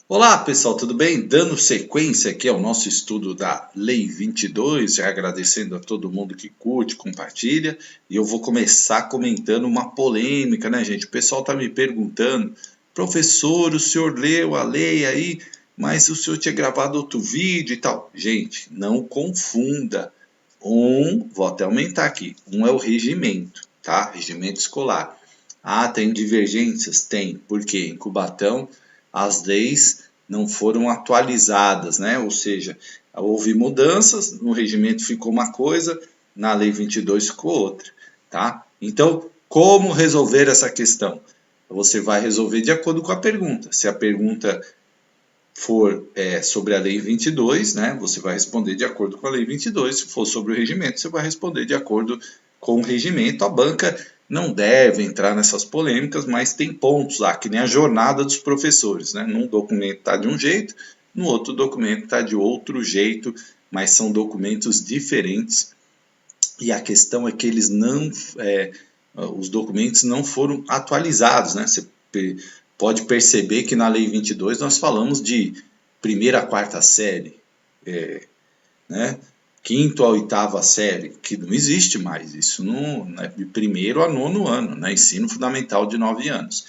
Olá pessoal, tudo bem? Dando sequência aqui ao nosso estudo da Lei 22, já agradecendo a todo mundo que curte, compartilha, e eu vou começar comentando uma polêmica, né, gente? O pessoal tá me perguntando, professor, o senhor leu a lei aí, mas o senhor tinha gravado outro vídeo e tal. Gente, não confunda. Vou até aumentar aqui, é o regimento, tá? Regimento escolar. Ah, tem divergências? Tem, porque em Cubatão as leis não foram atualizadas, né? Ou seja, houve mudanças, no regimento ficou uma coisa, na lei 22 ficou outra, tá? Então, como resolver essa questão? Você vai resolver de acordo com a pergunta. Se a pergunta for sobre a lei 22, né, você vai responder de acordo com a lei 22. Se for sobre o regimento, você vai responder de acordo com o regimento. A banca não deve entrar nessas polêmicas, mas tem pontos lá, que nem a jornada dos professores, né? Num documento está de um jeito, no outro documento está de outro jeito, mas são documentos diferentes. E a questão é que eles não, os documentos não foram atualizados, né? Você pode perceber que na Lei 22 nós falamos de primeira a quarta série, né? Quinto a oitava série, que não existe mais, isso não, né? De primeiro a nono ano, né? Ensino fundamental de 9 anos.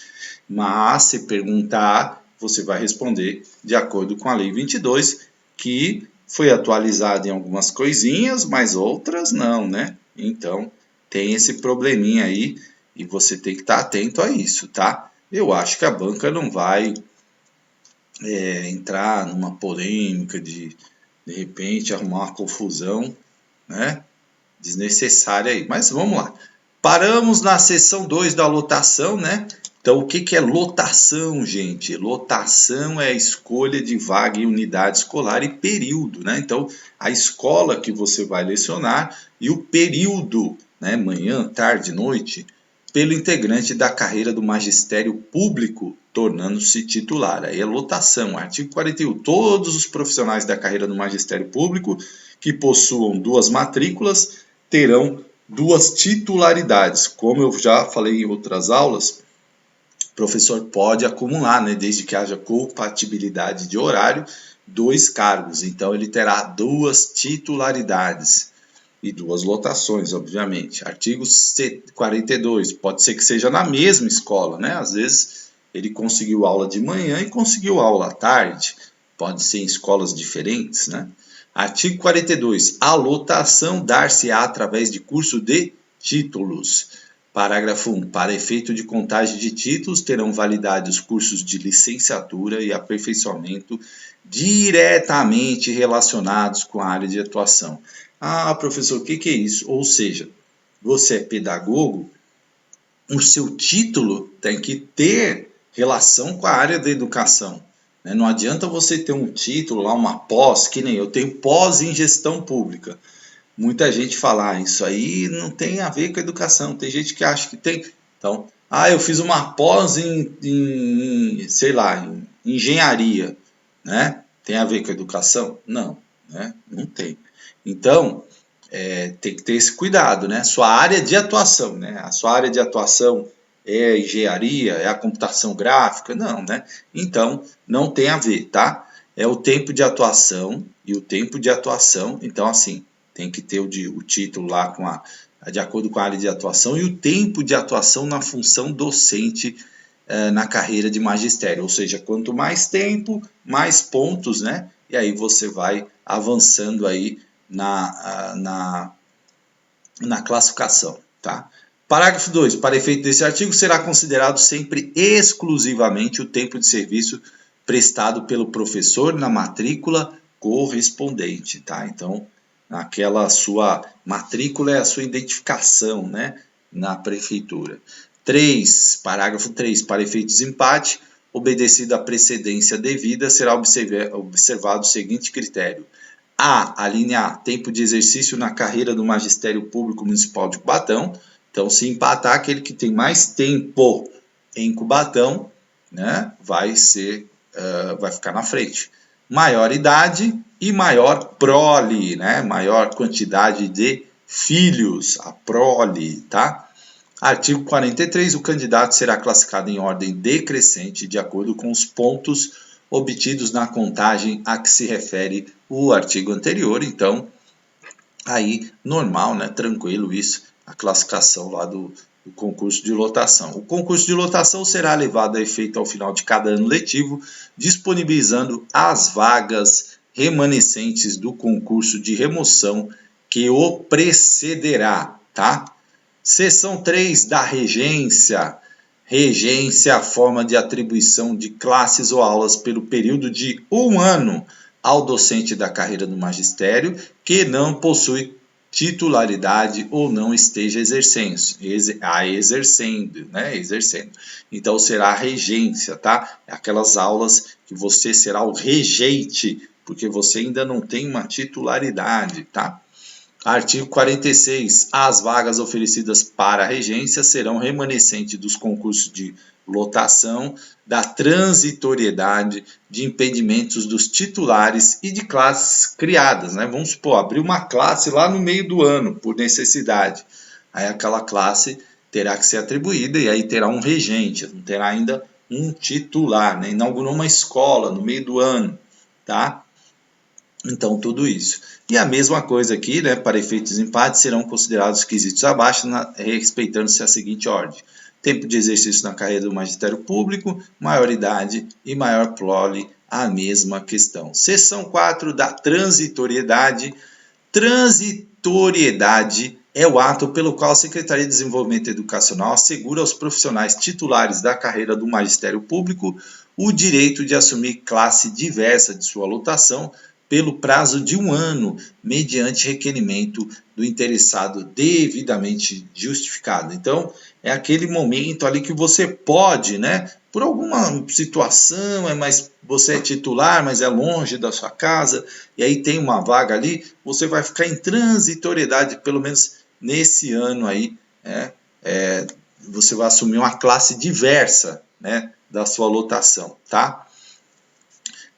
Mas se perguntar, você vai responder de acordo com a Lei 22, que foi atualizada em algumas coisinhas, mas outras não, né? Então, tem esse probleminha aí e você tem que estar atento a isso, tá? Eu acho que a banca não vai entrar numa polêmica de repente arrumar uma confusão, né? Desnecessária aí. Mas vamos lá. Paramos na seção 2 da lotação, né? Então, o que é lotação, gente? Lotação é a escolha de vaga em unidade escolar e período, né? Então, a escola que você vai lecionar e o período, né? Manhã, tarde, noite, pelo integrante da carreira do magistério público, tornando-se titular. Aí é lotação. Artigo 41. Todos os profissionais da carreira do magistério público que possuam duas matrículas terão duas titularidades. Como eu já falei em outras aulas, o professor pode acumular, né, desde que haja compatibilidade de horário, dois cargos. Então, ele terá duas titularidades e duas lotações, obviamente. Artigo 42, pode ser que seja na mesma escola, né? Às vezes ele conseguiu aula de manhã e conseguiu aula à tarde. Pode ser em escolas diferentes, né? Artigo 42. A lotação dar-se-á através de curso de títulos. Parágrafo 1. Para efeito de contagem de títulos, terão validade os cursos de licenciatura e aperfeiçoamento diretamente relacionados com a área de atuação. Ah, professor, o que é isso? Ou seja, você é pedagogo, o seu título tem que ter relação com a área da educação. Não adianta você ter um título lá, uma pós, que nem eu tenho pós em gestão pública. Muita gente fala, isso aí não tem a ver com a educação. Tem gente que acha que tem. Então, eu fiz uma pós sei lá, em engenharia, né? Tem a ver com a educação? Não, né? Não tem. Então, tem que ter esse cuidado, né? Sua área de atuação, né? A sua área de atuação é a engenharia, é a computação gráfica? Não, né? Então, não tem a ver, tá? É o tempo de atuação e o tempo de atuação. Então, assim, tem que ter o título lá de acordo com a área de atuação e o tempo de atuação na função docente na carreira de magistério. Ou seja, quanto mais tempo, mais pontos, né? E aí você vai avançando aí na classificação, tá? Parágrafo 2. Para efeito desse artigo, será considerado sempre exclusivamente o tempo de serviço prestado pelo professor na matrícula correspondente, tá? Então, aquela sua matrícula é a sua identificação, né, na prefeitura. 3. Parágrafo 3. Para efeito de desempate, obedecida a precedência devida, será observado o seguinte critério: a linha A, tempo de exercício na carreira do Magistério Público Municipal de Cubatão. Então, se empatar, aquele que tem mais tempo em Cubatão, né, vai ficar na frente. Maior idade e maior prole, né, maior quantidade de filhos, a prole, tá? Artigo 43, o candidato será classificado em ordem decrescente de acordo com os pontos obtidos na contagem a que se refere o artigo anterior. Então, aí normal, né? Tranquilo isso, a classificação lá do concurso de lotação. O concurso de lotação será levado a efeito ao final de cada ano letivo, disponibilizando as vagas remanescentes do concurso de remoção que o precederá, tá? Seção 3 da regência. Regência, a forma de atribuição de classes ou aulas pelo período de 1 ano ao docente da carreira do magistério que não possui titularidade ou não esteja exercendo. Então será a regência, tá? Aquelas aulas que você será o regente, porque você ainda não tem uma titularidade, tá? Artigo 46. As vagas oferecidas para a regência serão remanescentes dos concursos de lotação, da transitoriedade, de impedimentos dos titulares e de classes criadas, né? Vamos supor, abrir uma classe lá no meio do ano, por necessidade. Aí aquela classe terá que ser atribuída e aí terá um regente, não terá ainda um titular, né? Inaugurou uma escola no meio do ano, tá? Então, tudo isso. E a mesma coisa aqui, né, para efeitos de empate, serão considerados quesitos abaixo, respeitando-se a seguinte ordem: tempo de exercício na carreira do magistério público, maioridade e maior prole, a mesma questão. Seção 4 da transitoriedade. Transitoriedade é o ato pelo qual a Secretaria de Desenvolvimento Educacional assegura aos profissionais titulares da carreira do magistério público o direito de assumir classe diversa de sua lotação pelo prazo de 1 ano, mediante requerimento do interessado devidamente justificado. Então, é aquele momento ali que você pode, né, por alguma situação, mas você é titular, mas é longe da sua casa, e aí tem uma vaga ali, você vai ficar em transitoriedade, pelo menos nesse ano aí, você vai assumir uma classe diversa, né, da sua lotação, tá?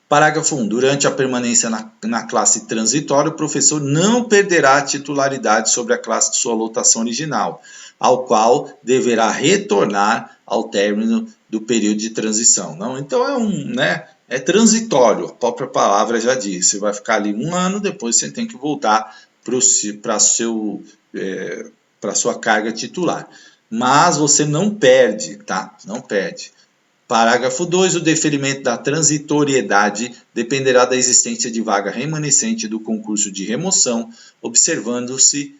Parágrafo 1. Durante a permanência na classe transitória, o professor não perderá a titularidade sobre a classe de sua lotação original, ao qual deverá retornar ao término do período de transição. Não, então é transitório, a própria palavra já diz. Você vai ficar ali 1 ano, depois você tem que voltar para a sua carga titular. Mas você não perde, tá? Não perde. Parágrafo 2. O deferimento da transitoriedade dependerá da existência de vaga remanescente do concurso de remoção, observando-se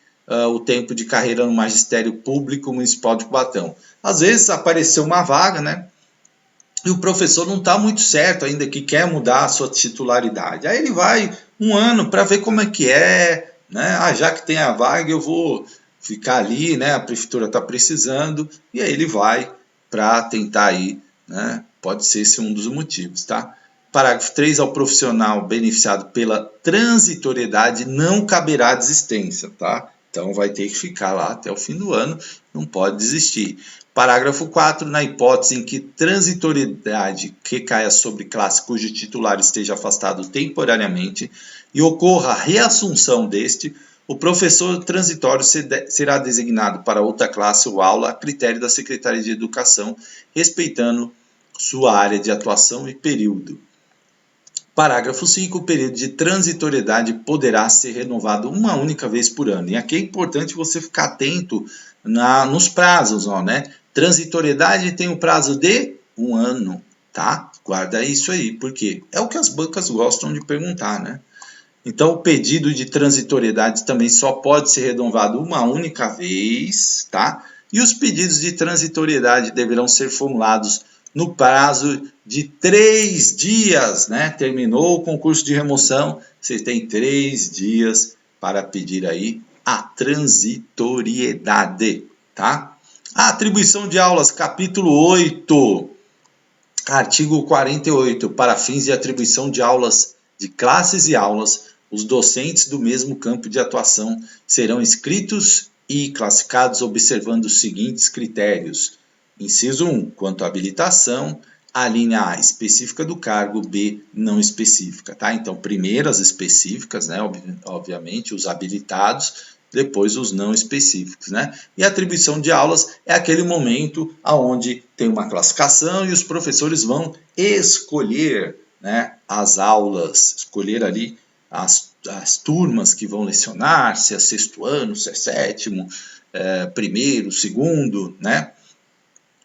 o tempo de carreira no Magistério Público Municipal de Cubatão. Às vezes apareceu uma vaga, né? E o professor não está muito certo ainda que quer mudar a sua titularidade. Aí ele vai 1 ano para ver como é que é, né? Já que tem a vaga, eu vou ficar ali, né? A prefeitura está precisando, e aí ele vai para tentar ir, né? Pode ser esse um dos motivos, tá? Parágrafo 3. Ao profissional beneficiado pela transitoriedade não caberá desistência, tá? Então vai ter que ficar lá até o fim do ano, não pode desistir. Parágrafo 4. Na hipótese em que transitoriedade recaia sobre classe cujo titular esteja afastado temporariamente e ocorra a reassunção deste, o professor transitório será designado para outra classe ou aula a critério da Secretaria de Educação, respeitando sua área de atuação e período. Parágrafo 5. O período de transitoriedade poderá ser renovado uma única vez por ano. E aqui é importante você ficar atento nos prazos, né? Transitoriedade tem o prazo de 1 ano, tá? Guarda isso aí, porque é o que as bancas gostam de perguntar, né? Então, o pedido de transitoriedade também só pode ser renovado uma única vez, tá? E os pedidos de transitoriedade deverão ser formulados no prazo de 3 dias, né? Terminou o concurso de remoção, você tem 3 dias para pedir aí a transitoriedade, tá? A atribuição de aulas, capítulo 8, artigo 48, para fins de atribuição de aulas, de classes e aulas, os docentes do mesmo campo de atuação serão inscritos e classificados observando os seguintes critérios. Inciso 1, quanto à habilitação, a linha A, específica do cargo, B, não específica, tá? Então, primeiro as específicas, né? Obviamente, os habilitados, depois os não específicos, né? E a atribuição de aulas é aquele momento onde tem uma classificação e os professores vão escolher né, as aulas, escolher ali as turmas que vão lecionar, se é sexto ano, se é sétimo, primeiro, segundo, né?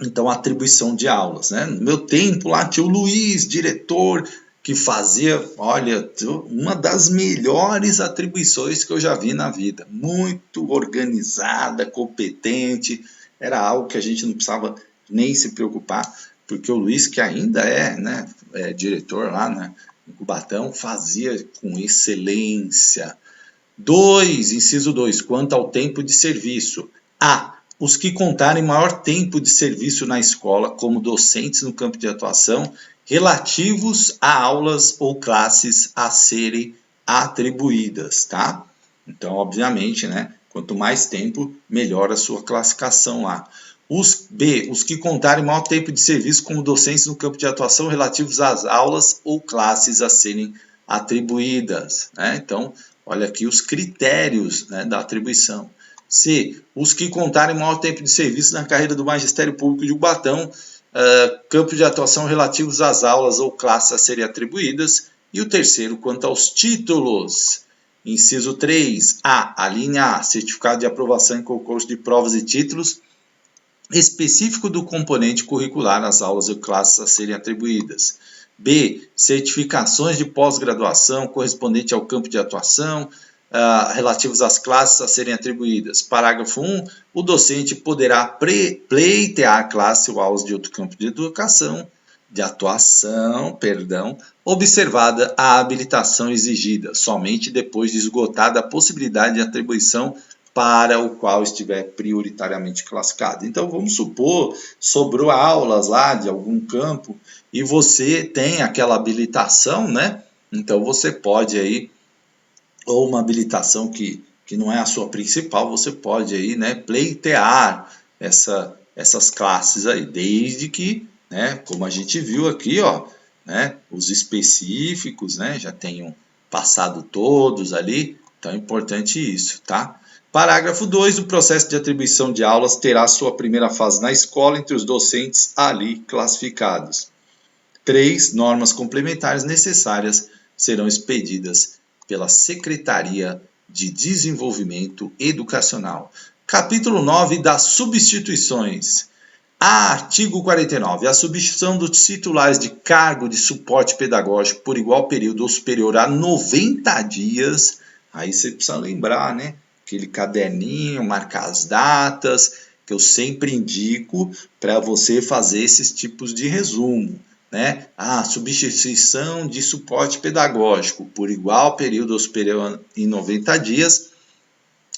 Então, atribuição de aulas, né? No meu tempo lá tinha o Luiz, diretor, que fazia, olha, uma das melhores atribuições que eu já vi na vida. Muito organizada, competente, era algo que a gente não precisava nem se preocupar, porque o Luiz, que ainda é, né, diretor lá, né, no Cubatão, fazia com excelência. Inciso 2, quanto ao tempo de serviço. A. Os que contarem maior tempo de serviço na escola como docentes no campo de atuação, relativos a aulas ou classes a serem atribuídas, tá? Então, obviamente, né, quanto mais tempo, melhor a sua classificação lá. Os que contarem maior tempo de serviço como docentes no campo de atuação relativos às aulas ou classes a serem atribuídas, né? Então, olha aqui os critérios, né, da atribuição. C. Os que contarem maior tempo de serviço na carreira do Magistério Público de Ubatão, campo de atuação relativos às aulas ou classes a serem atribuídas. E o terceiro, quanto aos títulos. Inciso 3. A linha A, certificado de aprovação em concurso de provas e títulos específico do componente curricular nas aulas ou classes a serem atribuídas. B. Certificações de pós-graduação correspondente ao campo de atuação, relativos às classes a serem atribuídas. Parágrafo 1. O docente poderá pleitear classe ou aulas de outro campo de atuação, observada a habilitação exigida, somente depois de esgotada a possibilidade de atribuição para o qual estiver prioritariamente classificado. Então, vamos supor, sobrou aulas lá de algum campo e você tem aquela habilitação, né? Então, você pode aí, ou uma habilitação que não é a sua principal, você pode aí, né, pleitear essas classes aí, desde que, né, como a gente viu aqui, ó, né, os específicos, né, já tenham passado todos ali, então é importante isso, tá? Parágrafo 2. O processo de atribuição de aulas terá sua primeira fase na escola entre os docentes ali classificados. 3. Normas complementares necessárias serão expedidas pela Secretaria de Desenvolvimento Educacional. Capítulo 9 das substituições. Artigo 49. A substituição dos titulares de cargo de suporte pedagógico por igual período ou superior a 90 dias. Aí você precisa lembrar, né? Aquele caderninho, marcar as datas, que eu sempre indico para você fazer esses tipos de resumo, né? Substituição de suporte pedagógico por igual período ou superior em 90 dias,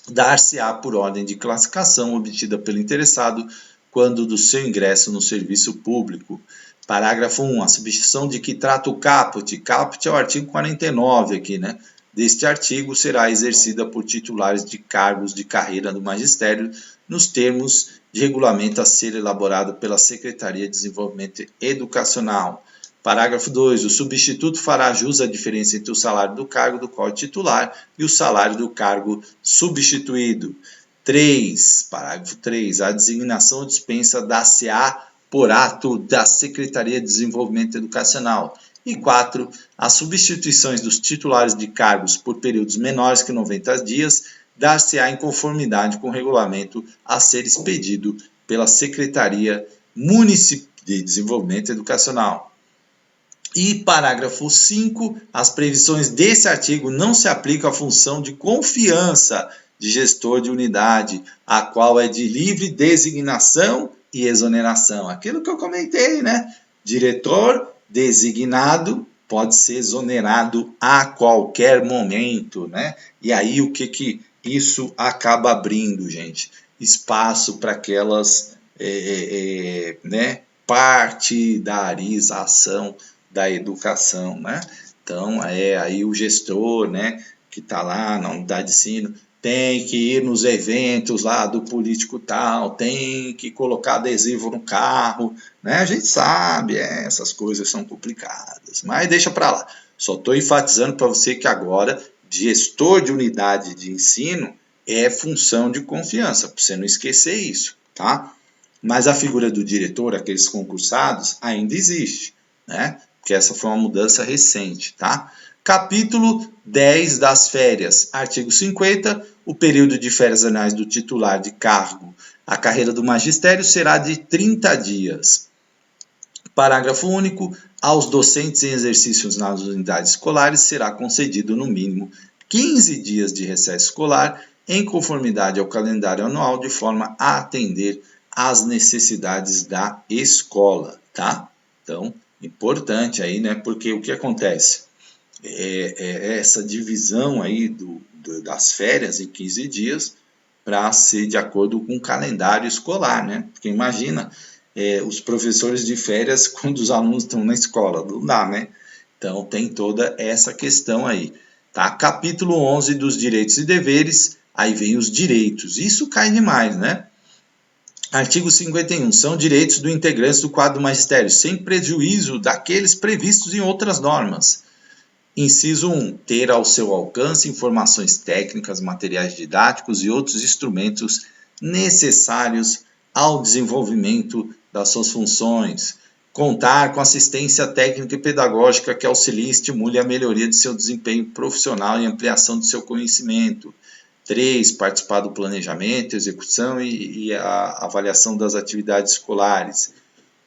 dar-se-á por ordem de classificação obtida pelo interessado quando do seu ingresso no serviço público. Parágrafo 1. A substituição de que trata o caput. Caput é o artigo 49 aqui, né? Deste artigo será exercida por titulares de cargos de carreira do magistério nos termos de regulamento a ser elaborado pela Secretaria de Desenvolvimento Educacional. Parágrafo 2. O substituto fará jus à diferença entre o salário do cargo do qual é titular e o salário do cargo substituído. 3. Parágrafo 3. A designação ou dispensa dar-se-á por ato da Secretaria de Desenvolvimento Educacional. E 4. As substituições dos titulares de cargos por períodos menores que 90 dias dar-se-á em conformidade com o regulamento a ser expedido pela Secretaria Municipal de Desenvolvimento Educacional. E parágrafo 5. As previsões desse artigo não se aplicam à função de confiança de gestor de unidade, a qual é de livre designação e exoneração. Aquilo que eu comentei, né? Diretor designado pode ser exonerado a qualquer momento, né? E aí o que isso acaba abrindo, gente? Espaço para aquelas né, partidarização da educação, né? Então, aí o gestor, né, que está lá na unidade de ensino, tem que ir nos eventos lá do político tal, tem que colocar adesivo no carro, né? A gente sabe, essas coisas são complicadas, mas deixa para lá. Só estou enfatizando para você que agora, gestor de unidade de ensino é função de confiança, para você não esquecer isso, tá? Mas a figura do diretor, aqueles concursados, ainda existe, né? porque essa foi uma mudança recente, tá? Capítulo 10 das férias, artigo 50, o período de férias anuais do titular de cargo à carreira do magistério será de 30 dias. Parágrafo único, aos docentes em exercícios nas unidades escolares será concedido no mínimo 15 dias de recesso escolar em conformidade ao calendário anual, de forma a atender às necessidades da escola, tá? Então, importante aí, né? Porque o que acontece? Essa divisão aí das férias em 15 dias para ser de acordo com o calendário escolar, né? Porque imagina, os professores de férias quando os alunos estão na escola, não dá, né? Então tem toda essa questão aí, tá? Capítulo 11 dos direitos e deveres, aí vem os direitos, isso cai demais, né? Artigo 51, são direitos do integrante do quadro do magistério, sem prejuízo daqueles previstos em outras normas. Inciso 1. Ter ao seu alcance informações técnicas, materiais didáticos e outros instrumentos necessários ao desenvolvimento das suas funções. Contar com assistência técnica e pedagógica que auxilie e estimule a melhoria de seu desempenho profissional e ampliação do seu conhecimento. 3. Participar do planejamento, execução e a avaliação das atividades escolares.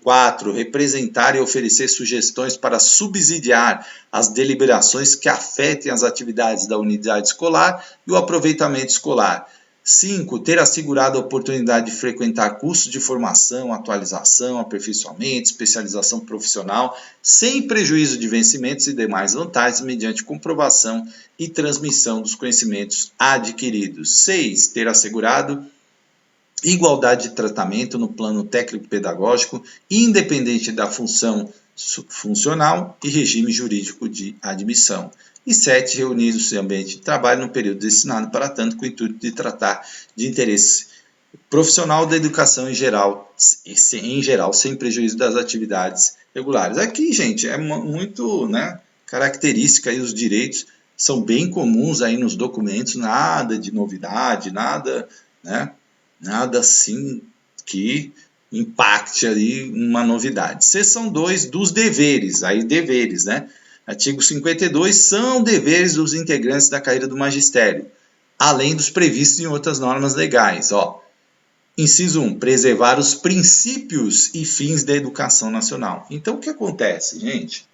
4. Representar e oferecer sugestões para subsidiar as deliberações que afetem as atividades da unidade escolar e o aproveitamento escolar. 5. Ter assegurado a oportunidade de frequentar cursos de formação, atualização, aperfeiçoamento, especialização profissional, sem prejuízo de vencimentos e demais vantagens, mediante comprovação e transmissão dos conhecimentos adquiridos. 6. Ter assegurado igualdade de tratamento no plano técnico-pedagógico, independente da função funcional e regime jurídico de admissão. E 7. Reunir-se em ambiente de trabalho no período destinado para tanto, com o intuito de tratar de interesse profissional da educação em geral, sem prejuízo das atividades regulares. Aqui, gente, é muito, né, característica aí, os direitos são bem comuns aí nos documentos, nada de novidade, nada, né? Nada assim que impacte ali uma novidade. Seção 2 dos deveres, aí deveres, né? Artigo 52, são deveres dos integrantes da carreira do magistério, além dos previstos em outras normas legais. Ó. Inciso 1, preservar os princípios e fins da educação nacional. Então, o que acontece, gente?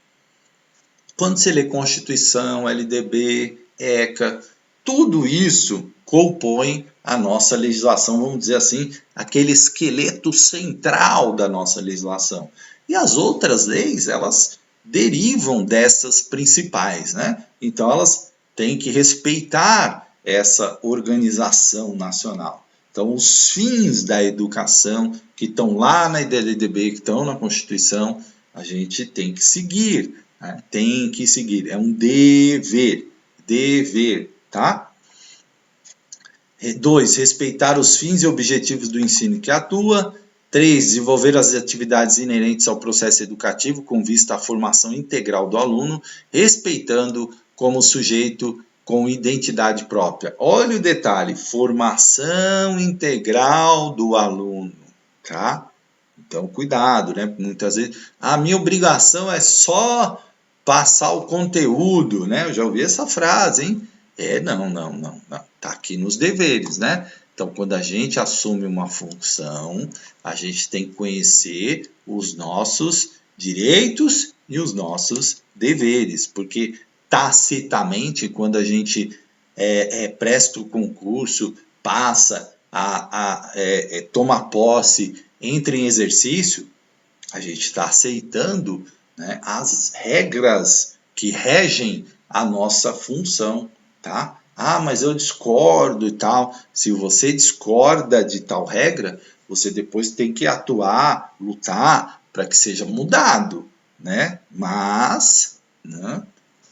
Quando você lê Constituição, LDB, ECA, tudo isso compõe a nossa legislação, vamos dizer assim, aquele esqueleto central da nossa legislação. E as outras leis, elas derivam dessas principais, né? Então, elas têm que respeitar essa organização nacional. Então, os fins da educação que estão lá na LDB, que estão na Constituição, a gente tem que seguir, né? Tem que seguir, é um dever, tá? 2. Respeitar os fins e objetivos do ensino que atua. 3. Desenvolver as atividades inerentes ao processo educativo com vista à formação integral do aluno, respeitando como sujeito com identidade própria. Olha o detalhe, formação integral do aluno, tá? Então, cuidado, né? Muitas vezes, a minha obrigação é só passar o conteúdo, né? Eu já ouvi essa frase, hein? Não. Tá aqui nos deveres, né? Então, quando a gente assume uma função, a gente tem que conhecer os nossos direitos e os nossos deveres, porque tacitamente, quando a gente presta o concurso, passa toma posse, entra em exercício, a gente está aceitando, né, as regras que regem a nossa função, tá? Ah, mas eu discordo e tal. Se você discorda de tal regra, você depois tem que atuar, lutar para que seja mudado, né? Mas, né,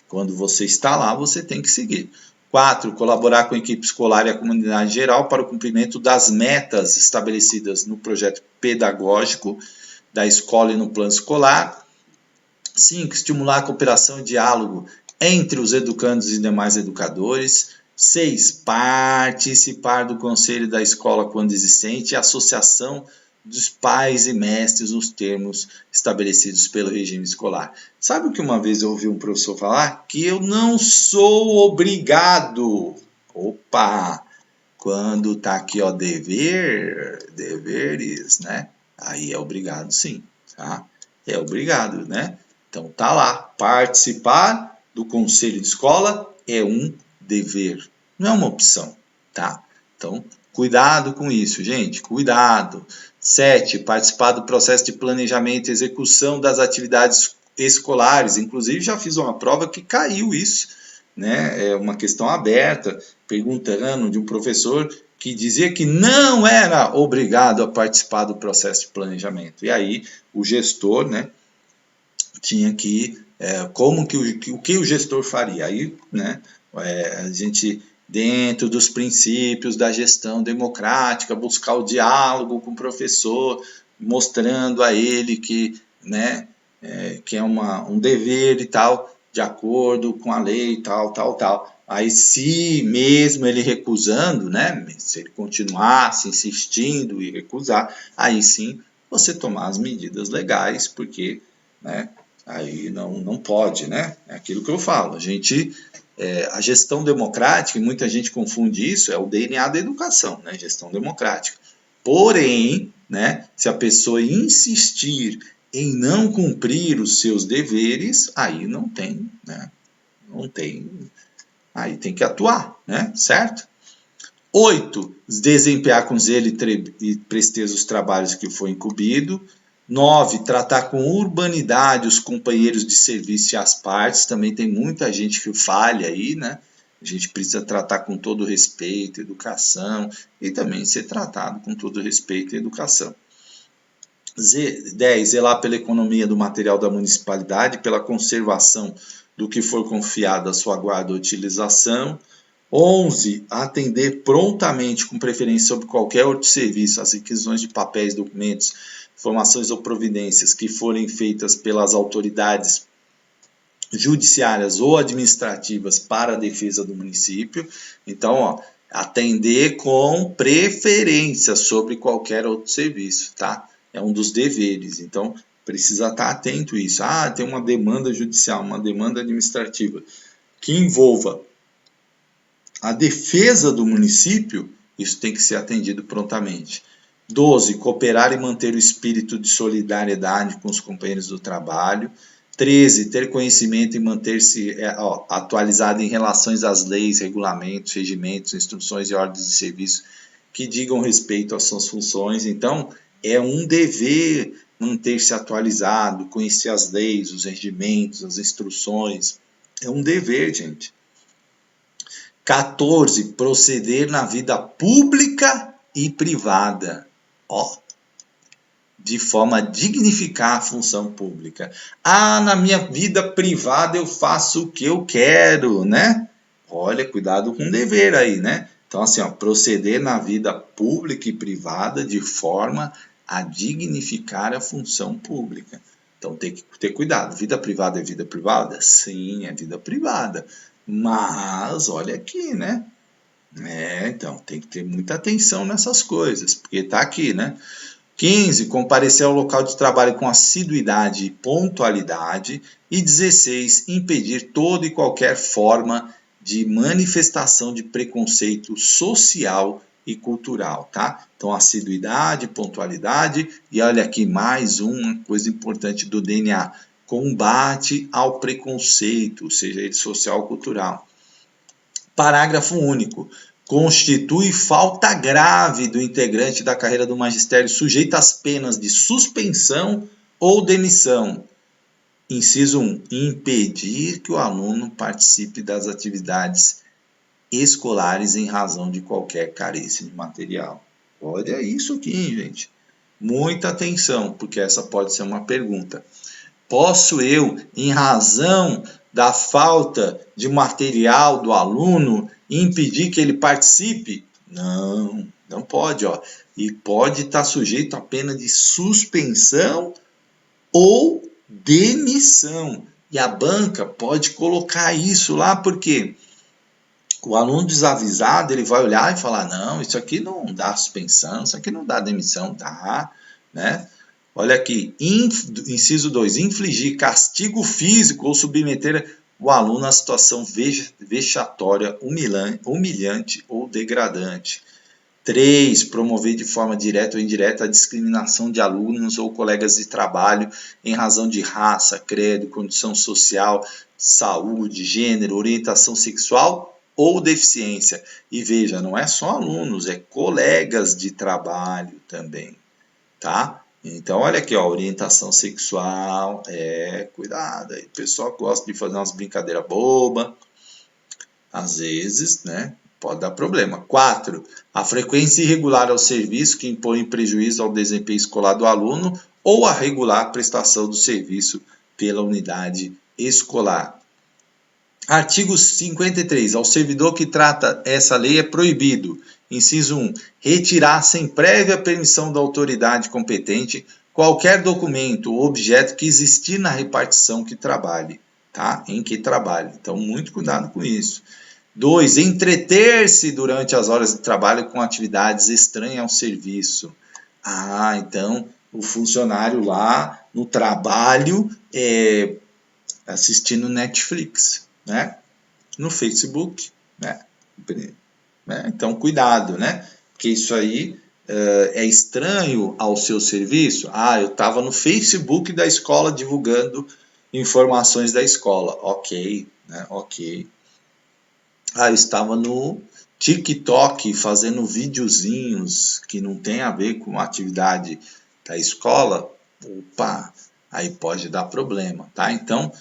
quando você está lá, você tem que seguir. 4. Colaborar com a equipe escolar e a comunidade geral para o cumprimento das metas estabelecidas no projeto pedagógico da escola e no plano escolar. 5. Estimular a cooperação e diálogo entre os educandos e demais educadores. 6. Participar do conselho da escola quando existente e associação dos pais e mestres nos termos estabelecidos pelo regime escolar. Sabe o que uma vez eu ouvi um professor falar? Que eu não sou obrigado. Opa! Quando tá aqui, ó, deveres, né? Aí é obrigado sim, tá? É obrigado, né? Então tá lá, participar do conselho de escola é um dever, não é uma opção, tá? Então, cuidado com isso, gente, cuidado. 7, participar do processo de planejamento e execução das atividades escolares. Inclusive, já fiz uma prova que caiu isso, né? É uma questão aberta, perguntando de um professor que dizia que não era obrigado a participar do processo de planejamento. E aí, o gestor, né, tinha que, o que o gestor faria? Aí, né, a gente, dentro dos princípios da gestão democrática, buscar o diálogo com o professor, mostrando a ele que, né, que é um dever e tal, de acordo com a lei e tal. Aí, se mesmo ele recusando, né, se ele continuasse insistindo e recusar, aí sim você tomar as medidas legais, porque, né, aí não pode, né? É aquilo que eu falo. A gestão democrática, e muita gente confunde isso, é o DNA da educação, né? Gestão democrática. Porém, né, se a pessoa insistir em não cumprir os seus deveres, aí não tem, né? Não tem, aí tem que atuar, né? Certo? 8, desempenhar com zelo e presteza os trabalhos que foi incumbido. 9, tratar com urbanidade os companheiros de serviço e as partes. Também tem muita gente que falha aí, né? A gente precisa tratar com todo respeito, educação, e também ser tratado com todo respeito e educação. 10, zelar pela economia do material da municipalidade, pela conservação do que for confiado à sua guarda ou utilização. 11, atender prontamente, com preferência sobre qualquer outro serviço, as requisições de papéis, documentos, informações ou providências que forem feitas pelas autoridades judiciárias ou administrativas para a defesa do município. Então, ó, atender com preferência sobre qualquer outro serviço, tá? É um dos deveres. Então, precisa estar atento a isso. Ah, tem uma demanda judicial, uma demanda administrativa que envolva a defesa do município, isso tem que ser atendido prontamente. 12, cooperar e manter o espírito de solidariedade com os companheiros do trabalho. 13, ter conhecimento e manter-se atualizado em relações às leis, regulamentos, regimentos, instruções e ordens de serviço que digam respeito às suas funções. Então, é um dever manter-se atualizado, conhecer as leis, os regimentos, as instruções. É um dever, gente. 14, proceder na vida pública e privada, de forma a dignificar a função pública. Ah, na minha vida privada eu faço o que eu quero, né? Olha, cuidado com o dever aí, né? Então, assim, proceder na vida pública e privada de forma a dignificar a função pública. Então, tem que ter cuidado. Vida privada é vida privada? Sim, é vida privada. Mas, olha aqui, né? Então, tem que ter muita atenção nessas coisas, porque tá aqui, né? 15, comparecer ao local de trabalho com assiduidade e pontualidade. E 16, impedir toda e qualquer forma de manifestação de preconceito social e cultural, tá? Então, assiduidade, pontualidade, e olha aqui mais uma coisa importante do DNA, combate ao preconceito, seja ele social ou cultural. Parágrafo único. Constitui falta grave do integrante da carreira do magistério sujeita às penas de suspensão ou demissão. Inciso 1. Impedir que o aluno participe das atividades escolares em razão de qualquer carência de material. Olha isso aqui, hein, gente. Muita atenção, porque essa pode ser uma pergunta. Posso eu, em razão da falta de material do aluno, impedir que ele participe? Não, não pode, ó. E pode estar sujeito a pena de suspensão ou demissão. E a banca pode colocar isso lá, porque o aluno desavisado, ele vai olhar e falar, não, isso aqui não dá suspensão, isso aqui não dá demissão, dá. né? Olha aqui, inciso 2, infligir castigo físico ou submeter o aluno a situação vexatória, humilhante ou degradante. 3, promover de forma direta ou indireta a discriminação de alunos ou colegas de trabalho em razão de raça, credo, condição social, saúde, gênero, orientação sexual ou deficiência. E veja, não é só alunos, é colegas de trabalho também, tá? Então, olha aqui, ó, orientação sexual, cuidado aí, o pessoal gosta de fazer umas brincadeiras bobas, às vezes, né, pode dar problema. 4, a frequência irregular ao serviço que impõe prejuízo ao desempenho escolar do aluno ou a regular prestação do serviço pela unidade escolar. Artigo 53. Ao servidor que trata essa lei é proibido, inciso 1, retirar sem prévia permissão da autoridade competente qualquer documento ou objeto que existir na repartição que trabalhe, tá? Em que trabalhe. Então, muito cuidado com isso. 2, entreter-se durante as horas de trabalho com atividades estranhas ao serviço. Então, o funcionário lá no trabalho assistindo Netflix, né? No Facebook, né? Então, cuidado, né? Porque isso aí é estranho ao seu serviço. Eu estava no Facebook da escola divulgando informações da escola. Ok, né? Ok. Eu estava no TikTok fazendo videozinhos que não tem a ver com a atividade da escola. Opa, aí pode dar problema, tá? Então,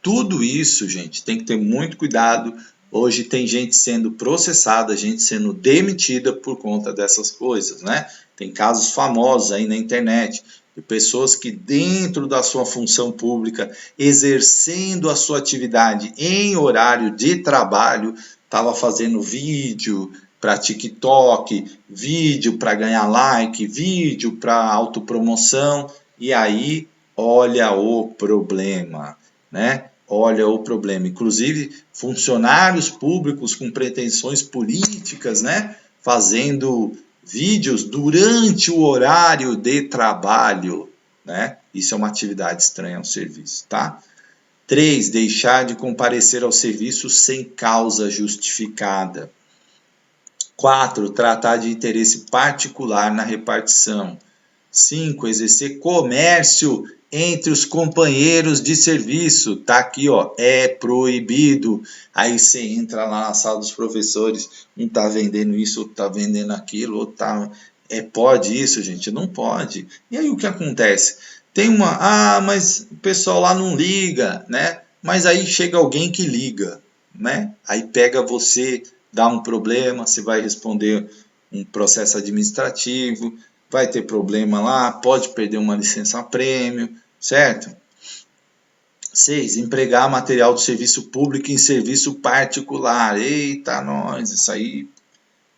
tudo isso, gente, tem que ter muito cuidado. Hoje tem gente sendo processada, gente sendo demitida por conta dessas coisas, né? Tem casos famosos aí na internet de pessoas que dentro da sua função pública, exercendo a sua atividade em horário de trabalho, estava fazendo vídeo para TikTok, vídeo para ganhar like, vídeo para autopromoção, e aí olha o problema, né? Olha o problema. Inclusive, funcionários públicos com pretensões políticas, né? Fazendo vídeos durante o horário de trabalho, né? Isso é uma atividade estranha ao serviço, tá? 3, deixar de comparecer ao serviço sem causa justificada. 4, tratar de interesse particular na repartição. 5, exercer comércio entre os companheiros de serviço. Tá aqui, ó, é proibido. Aí você entra lá na sala dos professores, um tá vendendo isso, outro tá vendendo aquilo, outro tá... pode isso, gente? Não pode. E aí o que acontece? Tem mas o pessoal lá não liga, né? Mas aí chega alguém que liga, né? Aí pega você, dá um problema, você vai responder um processo administrativo, vai ter problema lá, pode perder uma licença-prêmio, certo? 6, empregar material do serviço público em serviço particular. Eita, nós, isso aí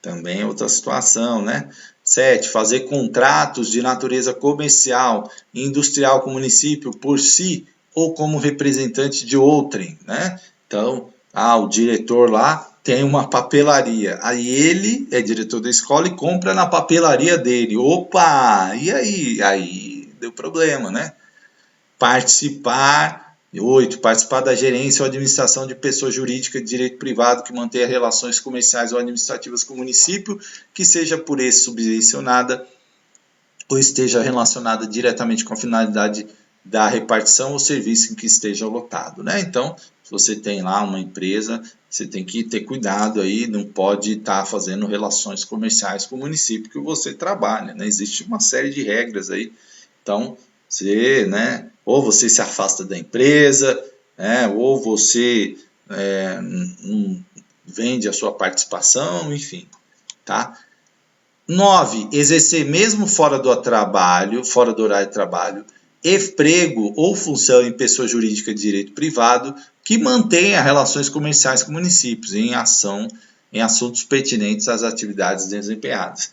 também é outra situação, né? 7, fazer contratos de natureza comercial e industrial com o município por si ou como representante de outrem, né? Então, o diretor lá tem uma papelaria, aí ele é diretor da escola e compra na papelaria dele. Opa, e aí? Aí deu problema, né? Participar 8. Participar da gerência ou administração de pessoa jurídica de direito privado que mantenha relações comerciais ou administrativas com o município, que seja por esse subvencionada ou esteja relacionada diretamente com a finalidade da repartição ou serviço em que esteja lotado, né? Então, se você tem lá uma empresa, você tem que ter cuidado aí, não pode estar fazendo relações comerciais com o município que você trabalha, né? Existe uma série de regras aí. Então, você, né, ou você se afasta da empresa, né, ou você não vende a sua participação, enfim, tá? 9, exercer mesmo fora do trabalho, fora do horário de trabalho, emprego ou função em pessoa jurídica de direito privado que mantenha relações comerciais com municípios em assuntos pertinentes às atividades desempenhadas.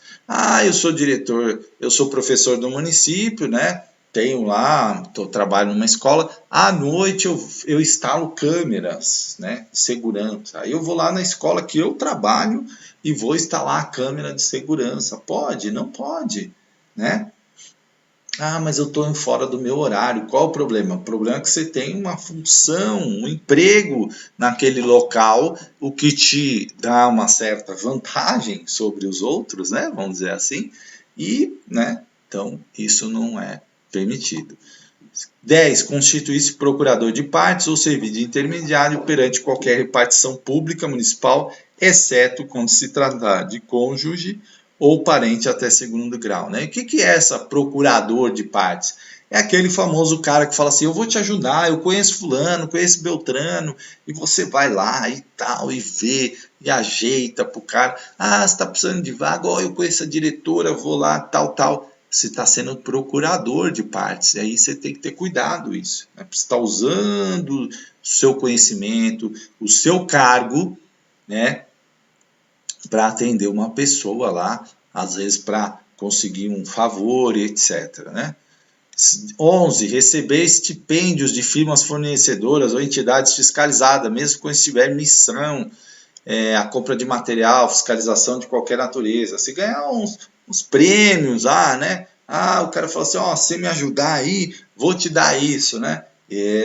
Eu sou diretor, eu sou professor do município, né? Tenho lá, trabalho numa escola, à noite eu instalo câmeras, né, de segurança. Aí eu vou lá na escola que eu trabalho e vou instalar a câmera de segurança. Pode? Não pode, né? Ah, mas eu estou fora do meu horário. Qual o problema? O problema é que você tem uma função, um emprego naquele local, o que te dá uma certa vantagem sobre os outros, né? Vamos dizer assim. E, né? Então, isso não é permitido. 10. Constituir-se procurador de partes ou servir de intermediário perante qualquer repartição pública municipal, exceto quando se tratar de cônjuge ou parente até segundo grau. Né? O que é essa procurador de partes? É aquele famoso cara que fala assim, eu vou te ajudar, eu conheço fulano, conheço Beltrano, e você vai lá e tal, e vê, e ajeita pro cara. Ah, você tá precisando de vaga, ó, eu conheço a diretora, vou lá, tal, tal. Você está sendo procurador de partes, e aí você tem que ter cuidado isso. Né? Você está usando o seu conhecimento, o seu cargo, né, para atender uma pessoa lá, às vezes para conseguir um favor, etc. Né? 11. Receber estipêndios de firmas fornecedoras ou entidades fiscalizadas, mesmo quando estiver missão, a compra de material, fiscalização de qualquer natureza. Se ganhar uns prêmios, né? O cara fala assim, se me ajudar aí, vou te dar isso, né?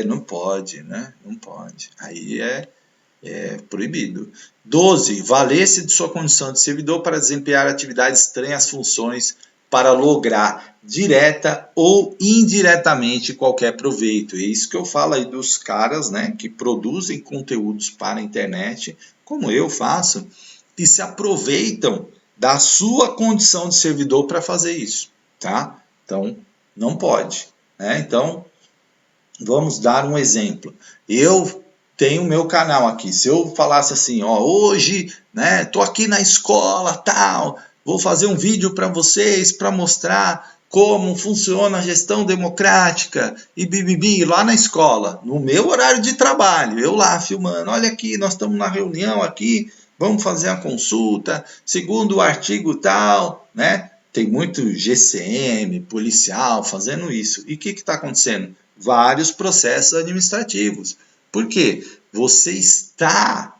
Não pode, né? Não pode. Aí é proibido. 12. Valer-se de sua condição de servidor para desempenhar atividades estranhas às funções para lograr direta ou indiretamente qualquer proveito. É isso que eu falo aí dos caras, né, que produzem conteúdos para a internet, como eu faço, e se aproveitam da sua condição de servidor para fazer isso, tá? Então, não pode, né? Então, vamos dar um exemplo. Eu tenho meu canal aqui. Se eu falasse assim, hoje, né, tô aqui na escola, tal, vou fazer um vídeo para vocês para mostrar como funciona a gestão democrática e bibibi lá na escola, no meu horário de trabalho, eu lá filmando, olha aqui, nós estamos na reunião aqui, vamos fazer a consulta, segundo o artigo tal, né? Tem muito GCM, policial fazendo isso. E o que está acontecendo? Vários processos administrativos. Por quê? Você está,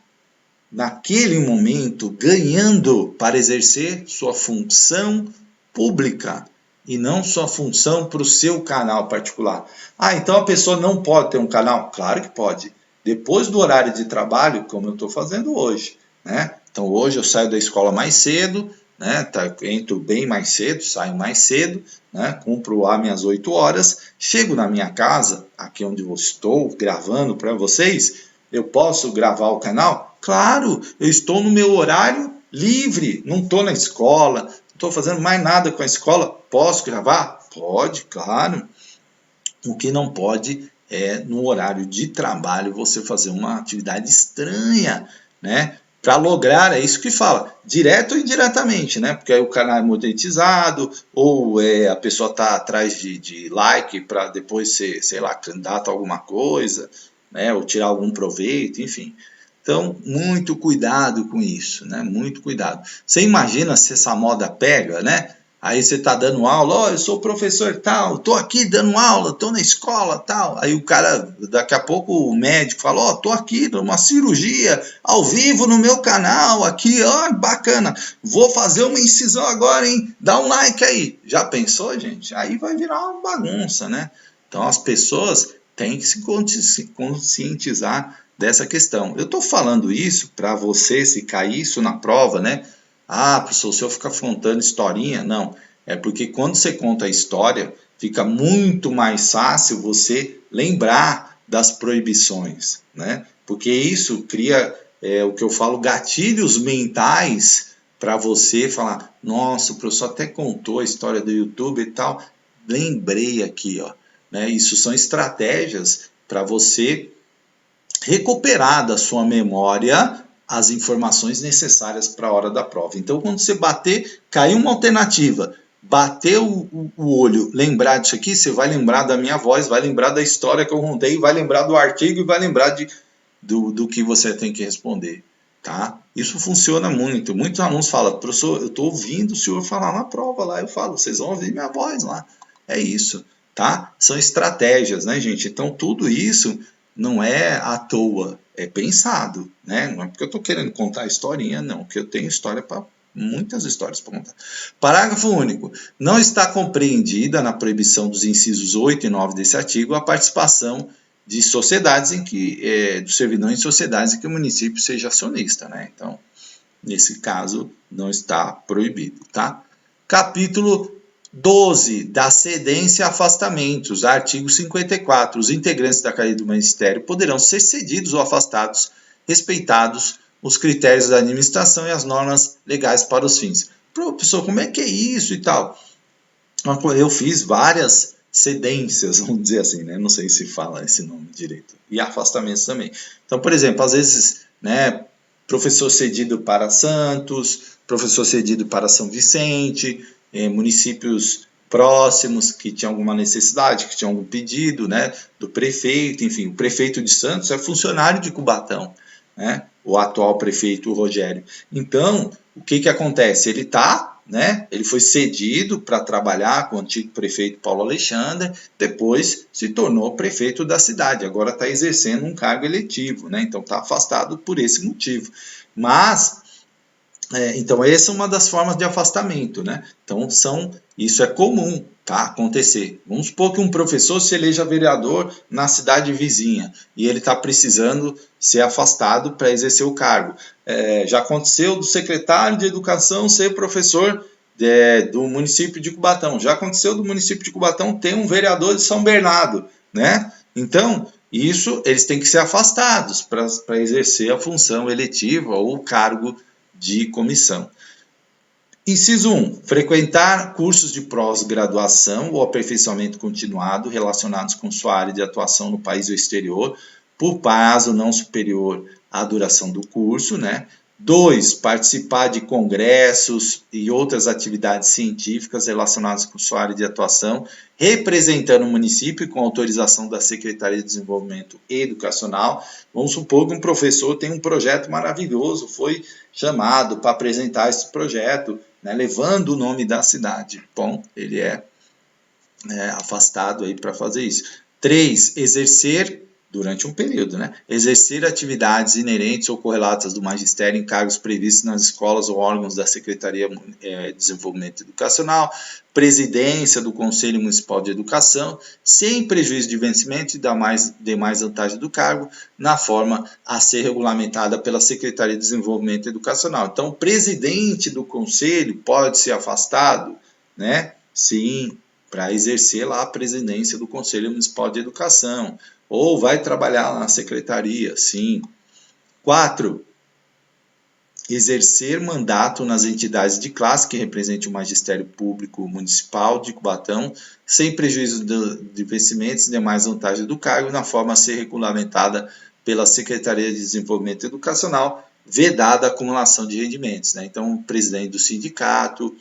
naquele momento, ganhando para exercer sua função pública e não sua função para o seu canal particular. Então a pessoa não pode ter um canal? Claro que pode. Depois do horário de trabalho, como eu estou fazendo hoje. Né? Então hoje eu saio da escola mais cedo, né? Entro bem mais cedo, saio mais cedo, né? Cumpro lá minhas 8 horas, chego na minha casa, aqui onde eu estou gravando para vocês, eu posso gravar o canal? Claro, eu estou no meu horário livre, não estou na escola, não estou fazendo mais nada com a escola, posso gravar? Pode, claro. O que não pode é, no horário de trabalho, você fazer uma atividade estranha, né? Para lograr, é isso que fala, direto ou indiretamente, né? Porque aí o canal é monetizado, ou a pessoa está atrás de like para depois ser, sei lá, candidato a alguma coisa, né? Ou tirar algum proveito, enfim. Então, muito cuidado com isso, né? Muito cuidado. Você imagina se essa moda pega, né? Aí você está dando aula, eu sou professor tal, estou aqui dando aula, estou na escola tal. Aí o cara, daqui a pouco o médico fala, estou aqui numa cirurgia, ao vivo no meu canal, aqui, bacana. Vou fazer uma incisão agora, hein? Dá um like aí. Já pensou, gente? Aí vai virar uma bagunça, né? Então as pessoas têm que se conscientizar dessa questão. Eu estou falando isso para você, se cair isso na prova, né? Professor, o senhor fica contando historinha? Não, é porque quando você conta a história, fica muito mais fácil você lembrar das proibições, né? Porque isso cria, o que eu falo, gatilhos mentais para você falar, nossa, o professor até contou a história do YouTube e tal, lembrei aqui, né? Isso são estratégias para você recuperar da sua memória as informações necessárias para a hora da prova. Então, quando você bater, caiu uma alternativa, bateu o olho, lembrar disso aqui, você vai lembrar da minha voz, vai lembrar da história que eu contei, vai lembrar do artigo e vai lembrar do que você tem que responder. Tá? Isso funciona muito. Muitos alunos falam, professor, eu estou ouvindo o senhor falar na prova lá. Eu falo, vocês vão ouvir minha voz lá. É isso. Tá? São estratégias, né, gente? Então, tudo isso não é à toa, é pensado, né? Não é porque eu estou querendo contar a historinha, não, porque eu tenho história para Muitas histórias para contar. Parágrafo único. Não está compreendida na proibição dos incisos 8 e 9 desse artigo a participação de sociedades em que, do servidão em sociedades em que o município seja acionista, né? Então, nesse caso, não está proibido, tá? Capítulo 12, da cedência e afastamentos, artigo 54. Os integrantes da cadeia do Ministério poderão ser cedidos ou afastados, respeitados os critérios da administração e as normas legais para os fins. Professor, como é que é isso e tal? Eu fiz várias cedências, vamos dizer assim, né? Não sei se fala esse nome direito. E afastamentos também. Então, por exemplo, às vezes, né, professor cedido para Santos, professor cedido para São Vicente, municípios próximos que tinham alguma necessidade, que tinham algum pedido, né, do prefeito, enfim, o prefeito de Santos é funcionário de Cubatão, né, o atual prefeito Rogério. Então, o que acontece? Ele foi cedido para trabalhar com o antigo prefeito Paulo Alexandre, depois se tornou prefeito da cidade, agora está exercendo um cargo eletivo, né? Então está afastado por esse motivo. Mas, então essa é uma das formas de afastamento, né? Então isso é comum, tá, acontecer. Vamos supor que um professor se eleja vereador na cidade vizinha e ele está precisando ser afastado para exercer o cargo. Já aconteceu do secretário de educação ser professor do município de Cubatão. Já aconteceu do município de Cubatão ter um vereador de São Bernardo, né? Então, eles têm que ser afastados para exercer a função eletiva ou o cargo de comissão. Inciso 1. Frequentar cursos de pós-graduação ou aperfeiçoamento continuado relacionados com sua área de atuação no país ou exterior, por prazo não superior à duração do curso, né? 2. Participar de congressos e outras atividades científicas relacionadas com sua área de atuação, representando o município com autorização da Secretaria de Desenvolvimento Educacional. Vamos supor que um professor tem um projeto maravilhoso, foi chamado para apresentar esse projeto, né, levando o nome da cidade. Bom, ele é afastado aí para fazer isso. 3. Exercer, durante um período, né, exercer atividades inerentes ou correlatas do magistério em cargos previstos nas escolas ou órgãos da Secretaria de Desenvolvimento Educacional, presidência do Conselho Municipal de Educação, sem prejuízo de vencimento e demais vantagens do cargo, na forma a ser regulamentada pela Secretaria de Desenvolvimento Educacional. Então, o presidente do conselho pode ser afastado, né? Sim, para exercer lá a presidência do Conselho Municipal de Educação. Ou vai trabalhar lá na secretaria, sim. 4. Exercer mandato nas entidades de classe que represente o magistério público municipal de Cubatão, sem prejuízo de vencimentos e demais vantagens do cargo, na forma a ser regulamentada pela Secretaria de Desenvolvimento Educacional, vedada a acumulação de rendimentos, né? Então, o presidente do sindicato,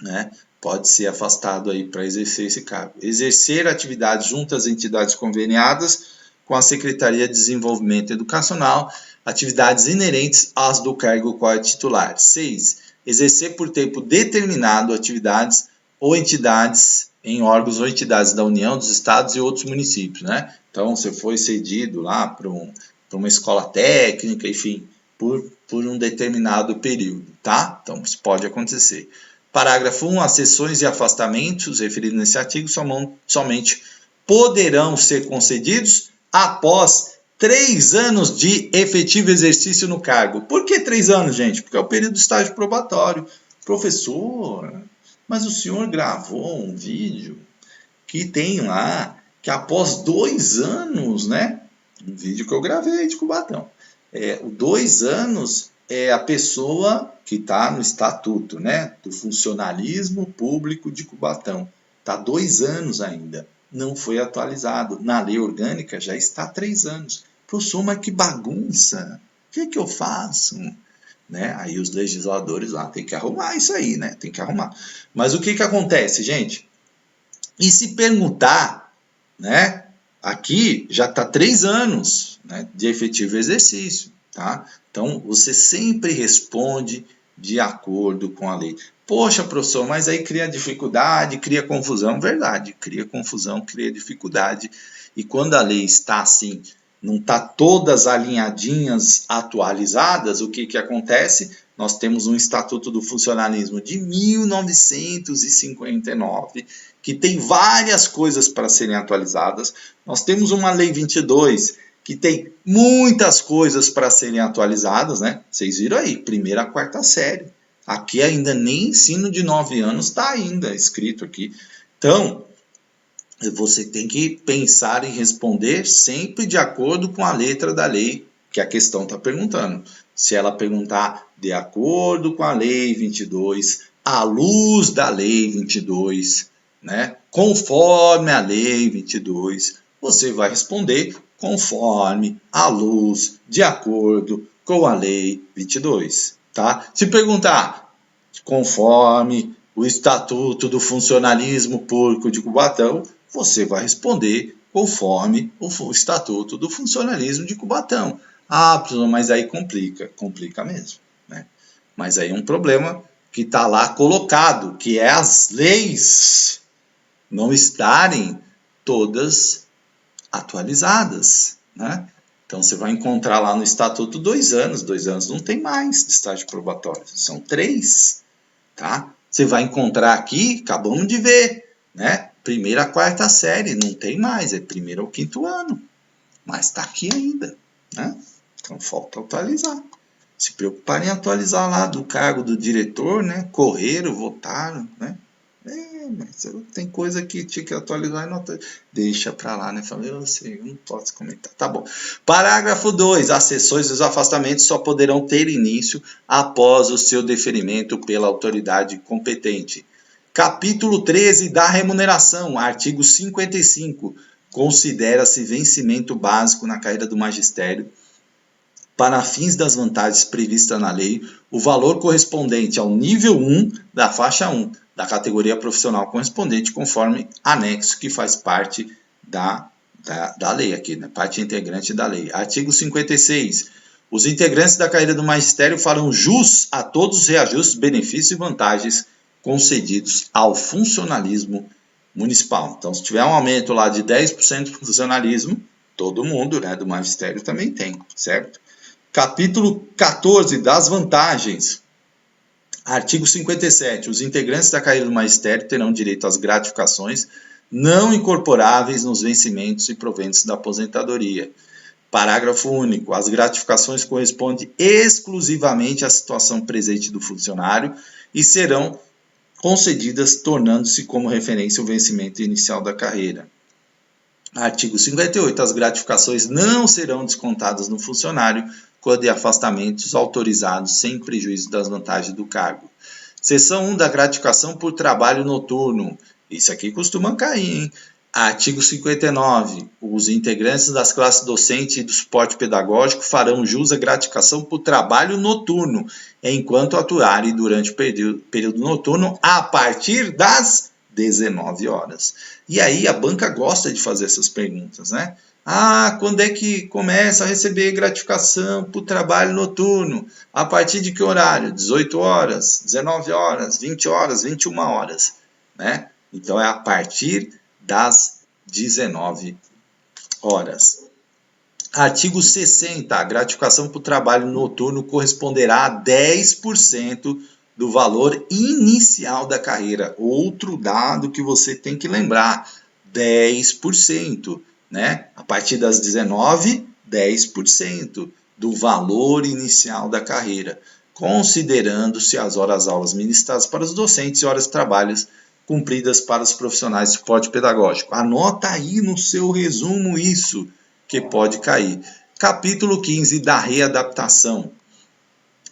né, pode ser afastado aí para exercer esse cargo. Exercer atividades junto às entidades conveniadas com a Secretaria de Desenvolvimento Educacional, atividades inerentes às do cargo qual é titular. 6. Exercer por tempo determinado atividades ou entidades em órgãos ou entidades da União, dos Estados e outros municípios, né? Então, você foi cedido lá para uma escola técnica, enfim, por um determinado período, tá? Então, isso pode acontecer. Parágrafo 1. As cessões e afastamentos referidos nesse artigo somente poderão ser concedidos após 3 anos de efetivo exercício no cargo. Por que 3 anos, gente? Porque é o período do estágio probatório. Professor, mas o senhor gravou um vídeo que tem lá que após 2 anos, né? Um vídeo que eu gravei de Cubatão. 2 anos é a pessoa que está no estatuto, né, do funcionalismo público de Cubatão. Está 2 anos ainda, não foi atualizado. Na lei orgânica já está 3 anos. Professor, mas que bagunça! O que eu faço? Né? Aí os legisladores lá têm que arrumar isso aí, né? Tem que arrumar. Mas o que acontece, gente? E se perguntar, né? Aqui já está 3 anos, né, de efetivo exercício. Tá? Então, você sempre responde de acordo com a lei. Poxa, professor, mas aí cria dificuldade, cria confusão. Verdade, cria confusão, cria dificuldade. E quando a lei está assim, não está todas alinhadinhas, atualizadas, o que acontece? Nós temos um Estatuto do Funcionalismo de 1959, que tem várias coisas para serem atualizadas. Nós temos uma Lei 22, que tem muitas coisas para serem atualizadas, né? Vocês viram aí, primeira a quarta série. Aqui ainda nem ensino de 9 anos está ainda escrito aqui. Então, você tem que pensar e responder sempre de acordo com a letra da lei que a questão está perguntando. Se ela perguntar de acordo com a lei 22, à luz da lei 22, né? Conforme a lei 22, você vai responder conforme, à luz, de acordo com a lei 22, tá? Se perguntar conforme o Estatuto do Funcionalismo Público de Cubatão, você vai responder conforme o Estatuto do Funcionalismo de Cubatão. Ah, mas aí complica mesmo, né? Mas aí é um problema que está lá colocado, que é as leis não estarem todas atualizadas, né? Então você vai encontrar lá no Estatuto 2 anos, 2 anos não tem mais de estágio probatório, são 3, tá? Você vai encontrar aqui, acabamos de ver, né? Primeira a quarta série, não tem mais, é primeiro ao quinto ano, mas está aqui ainda, né? Então falta atualizar. Se preocuparem em atualizar lá do cargo do diretor, né? Correram, votaram, né? Mas tem coisa que tinha que atualizar e não deixa pra lá, né? Falei, eu sei, não posso comentar. Tá bom. Parágrafo 2. As sessões dos afastamentos só poderão ter início após o seu deferimento pela autoridade competente. Capítulo 13 da remuneração, artigo 55. Considera-se vencimento básico na carreira do magistério, para fins das vantagens previstas na lei, o valor correspondente ao nível 1 da faixa 1 da categoria profissional correspondente, conforme anexo que faz parte da lei aqui, né? Parte integrante da lei. Artigo 56. Os integrantes da carreira do magistério farão jus a todos os reajustes, benefícios e vantagens concedidos ao funcionalismo municipal. Então, se tiver um aumento lá de 10% do funcionalismo, todo mundo, né, do magistério também tem, certo? Capítulo 14 das vantagens. Artigo 57. Os integrantes da carreira do magistério terão direito às gratificações não incorporáveis nos vencimentos e proventos da aposentadoria. Parágrafo único. As gratificações correspondem exclusivamente à situação presente do funcionário e serão concedidas tornando-se como referência o vencimento inicial da carreira. Artigo 58. As gratificações não serão descontadas no funcionário quando de afastamentos autorizados sem prejuízo das vantagens do cargo. Seção 1 da gratificação por trabalho noturno. Isso aqui costuma cair, hein? Artigo 59. Os integrantes das classes docente e do suporte pedagógico farão jus à gratificação por trabalho noturno, enquanto atuarem durante o período noturno a partir das 19 horas. E aí a banca gosta de fazer essas perguntas, né? Ah, quando é que começa a receber gratificação por trabalho noturno? A partir de que horário? 18 horas, 19 horas, 20 horas, 21 horas, né? Então é a partir das 19 horas. Artigo 60. A gratificação por trabalho noturno corresponderá a 10% do valor inicial da carreira. Outro dado que você tem que lembrar, 10%, né? A partir das 19, 10% do valor inicial da carreira, considerando-se as horas-aulas ministradas para os docentes e horas de trabalho cumpridas para os profissionais de suporte pedagógico. Anota aí no seu resumo isso, que pode cair. Capítulo 15 da readaptação.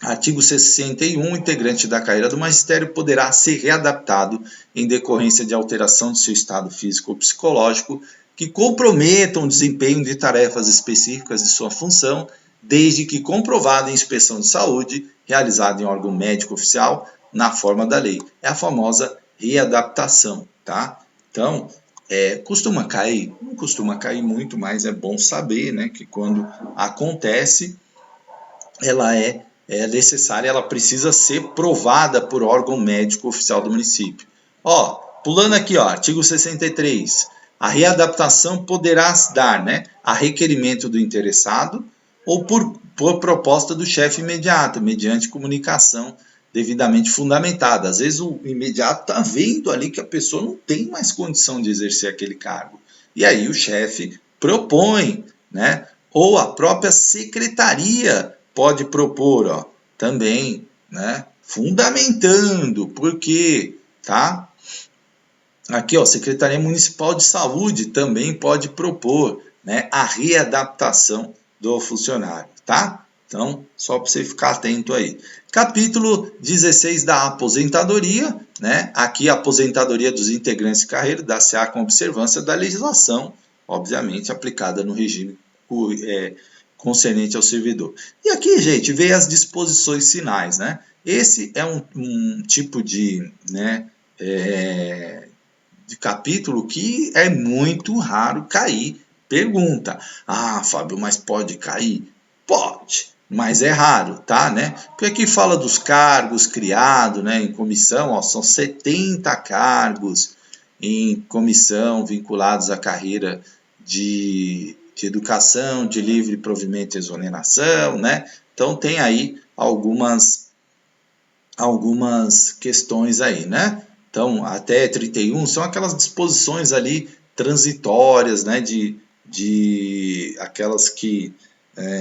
Artigo 61. O integrante da carreira do magistério poderá ser readaptado em decorrência de alteração de seu estado físico ou psicológico que comprometam o desempenho de tarefas específicas de sua função, desde que comprovada em inspeção de saúde, realizada em órgão médico oficial, na forma da lei. É a famosa readaptação, tá? Então, costuma cair? Não costuma cair muito, mas é bom saber, né, que quando acontece, ela é necessária, ela precisa ser provada por órgão médico oficial do município. Ó, pulando aqui, ó, artigo 63. A readaptação poderá se dar, né, a requerimento do interessado ou por proposta do chefe imediato, mediante comunicação devidamente fundamentada. Às vezes o imediato está vendo ali que a pessoa não tem mais condição de exercer aquele cargo. E aí o chefe propõe, né? Ou a própria secretaria pode propor, ó, também, né? Fundamentando, por quê? Tá? Aqui, ó, Secretaria Municipal de Saúde também pode propor, né, a readaptação do funcionário, tá? Então, só para você ficar atento aí. Capítulo 16 da aposentadoria, né? Aqui a aposentadoria dos integrantes de carreira dá-se-á com observância da legislação, obviamente aplicada no regime concernente ao servidor. E aqui, gente, veio as disposições finais, né? Esse é um tipo de, né, de capítulo que é muito raro cair. Pergunta: ah, Fábio, mas pode cair? Pode, mas é raro, tá, né? Porque aqui fala dos cargos criados, né, em comissão, ó, são 70 cargos em comissão vinculados à carreira de educação, de livre provimento e exoneração, né? Então tem aí algumas questões aí, né? Então, até 31 são aquelas disposições ali transitórias, né? De aquelas que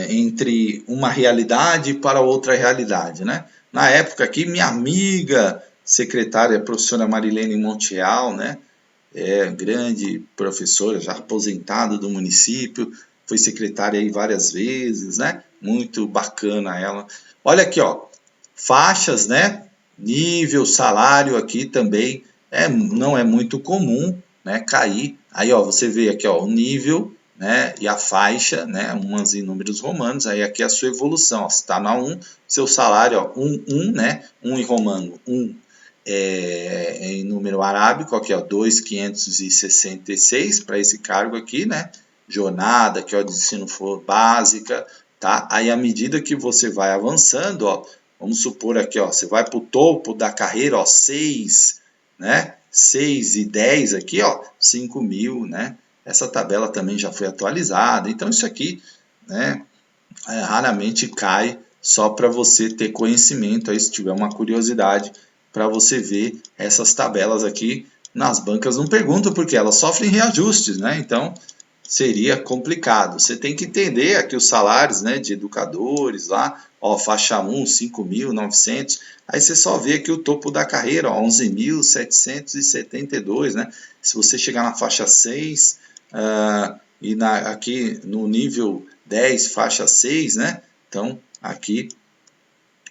entre uma realidade para outra realidade, né? Na época aqui, minha amiga secretária, a professora Marilene Montiel, né? Grande professora, já aposentada do município, foi secretária aí várias vezes, né? Muito bacana ela. Olha aqui, ó, faixas, né? Nível, salário aqui também não é muito comum, né? Cair. Aí, ó, você vê aqui, ó, o nível, né? E a faixa, né? Umas em números romanos. Aí aqui a sua evolução, ó, você está na 1, seu salário, ó, 1, né? 1 em romano, 1 em número arábico, aqui, ó, 2.566 para esse cargo aqui, né? Jornada, que é o de ensino básica, tá? Aí, à medida que você vai avançando, ó, vamos supor aqui, ó, você vai para o topo da carreira, ó, 6, né? 6 e 10 aqui, ó, 5.000, né? Essa tabela também já foi atualizada. Então, isso aqui, né, raramente cai, só para você ter conhecimento aí, se tiver uma curiosidade, para você ver essas tabelas aqui nas bancas. Não perguntam porque elas sofrem reajustes, né? Então, seria complicado. Você tem que entender aqui os salários, né, de educadores lá, ó, faixa 1, 5.900, aí você só vê aqui o topo da carreira, ó, 11.772, né? Se você chegar na faixa 6 e aqui no nível 10, faixa 6, né? Então, aqui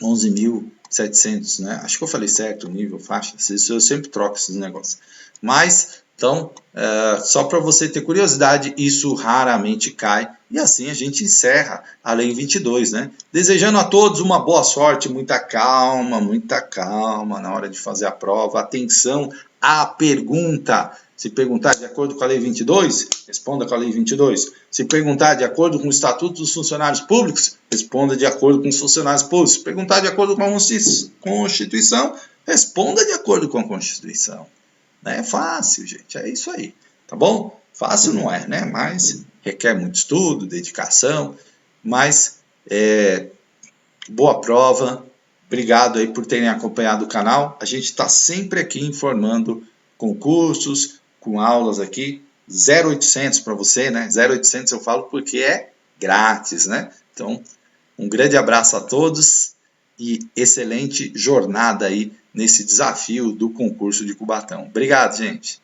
11.700, né? Acho que eu falei certo o nível, faixa, eu sempre troco esses negócios. Mas, então, só para você ter curiosidade, isso raramente cai. E assim a gente encerra a Lei 22, né? Desejando a todos uma boa sorte, muita calma na hora de fazer a prova. Atenção à pergunta. Se perguntar de acordo com a Lei 22, responda com a Lei 22. Se perguntar de acordo com o Estatuto dos Funcionários Públicos, responda de acordo com os funcionários públicos. Se perguntar de acordo com a Constituição, responda de acordo com a Constituição. É fácil, gente, é isso aí, tá bom? Fácil não é, né? Mas requer muito estudo, dedicação, mas boa prova. Obrigado aí por terem acompanhado o canal. A gente está sempre aqui informando concursos, com aulas aqui, 0800 para você, né? 0800 eu falo porque é grátis, né? Então, um grande abraço a todos e excelente jornada aí nesse desafio do concurso de Cubatão. Obrigado, gente!